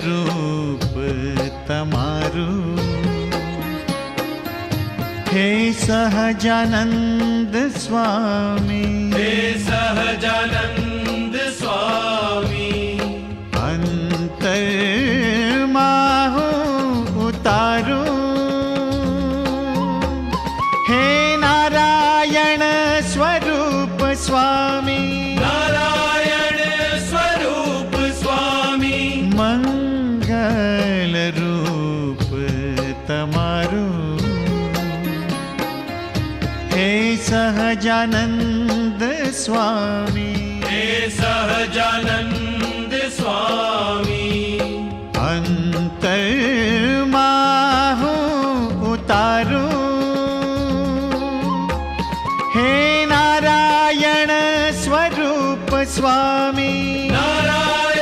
रूप तमारू हे सहजानंद स्वामी, हे सहजानंद स्वामी, अंतर माहू उतारू हे नारायण स्वरूप स्वामी, नारायण स्वरूप स्वामी, मंगल रूप तमारू हे सहजानंद स्वामी, हे सहजानंद